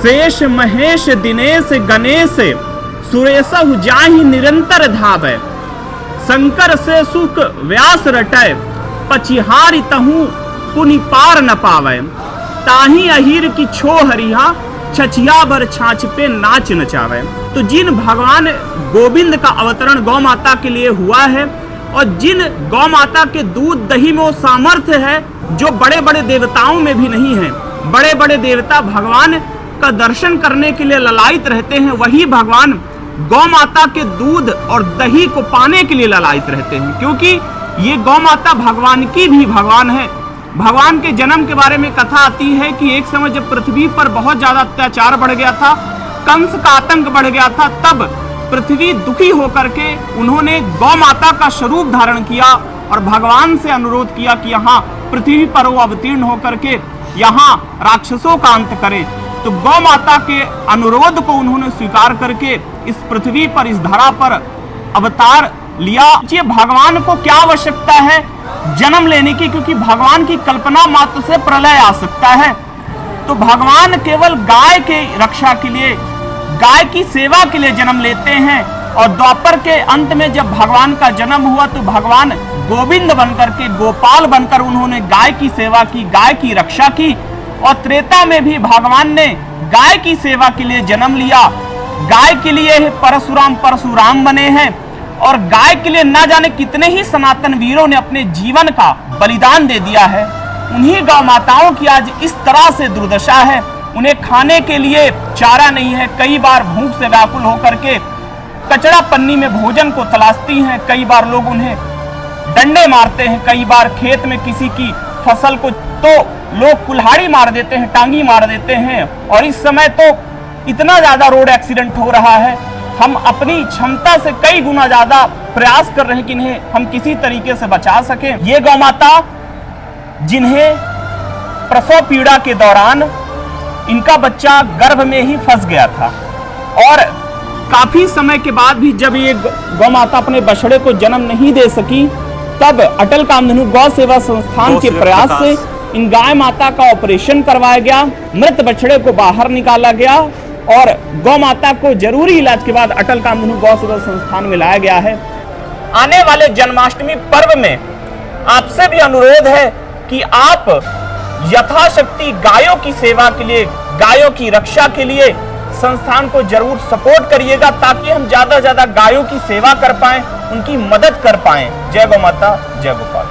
शेष महेश दिनेश गणेश सुरेशहु जाहि निरंतर धावै। शंकर से सुख व्यास रटै पचिहारि तहु पुनि पार न पावै। ताहि अहिर की छो हरिहा छछिया बर छाछ पे नाच नचावे। तो जिन भगवान गोविंद का अवतरण गौ माता के लिए हुआ है और जिन गौ माता के दूध दही में वो सामर्थ्य है जो बड़े बड़े देवताओं में भी नहीं है। बड़े बड़े देवता भगवान का दर्शन करने के लिए ललायित रहते हैं, वही भगवान गौ माता के दूध और दही को पाने के लिए ललायित रहते हैं, क्योंकि ये गौ माता भगवान की भी भगवान है। भगवान के जन्म के बारे में कथा आती है कि एक समय जब पृथ्वी पर बहुत ज्यादा अत्याचार बढ़ गया था, कंस का आतंक बढ़ गया था, तब पृथ्वी दुखी होकर के उन्होंने गौ माता का स्वरूप धारण किया और भगवान से अनुरोध किया कि यहाँ पृथ्वी पर वो अवतीर्ण होकर के यहाँ राक्षसों का अंत करे। तो गौ माता के अनुरोध को उन्होंने स्वीकार करके इस पृथ्वी पर, इस धरा पर अवतार लिया। ये भगवान को क्या आवश्यकता है जन्म लेने की, क्योंकि भगवान की कल्पना मात्र से प्रलय आ सकता है। तो भगवान केवल गाय के रक्षा के लिए, गाय की सेवा के लिए जन्म लेते हैं। और द्वापर के अंत में जब भगवान का जन्म हुआ तो भगवान गोविंद बनकर के, गोपाल बनकर उन्होंने गाय की सेवा की, गाय की रक्षा की। और त्रेता में भी भगवान ने गाय की सेवा के लिए जन्म लिया। गाय के लिए परशुराम बने हैं और गाय के लिए ना जाने कितने ही सनातन वीरों ने अपने जीवन का बलिदान दे दिया है। उन्हीं गौ माताओं की आज इस तरह से दुर्दशा है। उन्हें खाने के लिए चारा नहीं है, कई बार भूख से व्याकुल होकर के कचरा पन्नी में भोजन को तलाशती हैं। कई बार लोग उन्हें डंडे मारते हैं, कई बार खेत में किसी की फसल को तो लोग कुल्हाड़ी मार देते हैं, टांगी मार देते हैं। और इस समय तो इतना ज्यादा रोड एक्सीडेंट हो रहा है, हम अपनी क्षमता से कई गुना ज्यादा प्रयास कर रहे हैं कि इन्हें हम किसी तरीके से बचा सकें। ये गौ माता जिन्हें प्रसव पीड़ा के दौरान इनका बच्चा गर्भ में ही फंस गया था और काफी समय के बाद भी जब ये गौ माता अपने बछड़े को जन्म नहीं दे सकी, तब अटल कामधेनु गौ सेवा संस्थान के प्रयास से इन गाय माता का ऑपरेशन करवाया गया। मृत बछड़े को बाहर निकाला गया और गौ माता को जरूरी इलाज के बाद अटल कामधेनु गौ सेवा संस्थान में लाया गया है। आने वाले जन्माष्टमी पर्व में आपसे भी अनुरोध है कि आप यथाशक्ति गायों की सेवा के लिए, गायों की रक्षा के लिए संस्थान को जरूर सपोर्ट करिएगा, ताकि हम ज्यादा से ज्यादा गायों की सेवा कर पाएं, उनकी मदद कर पाएं। जय गौ माता, जय गोपाल।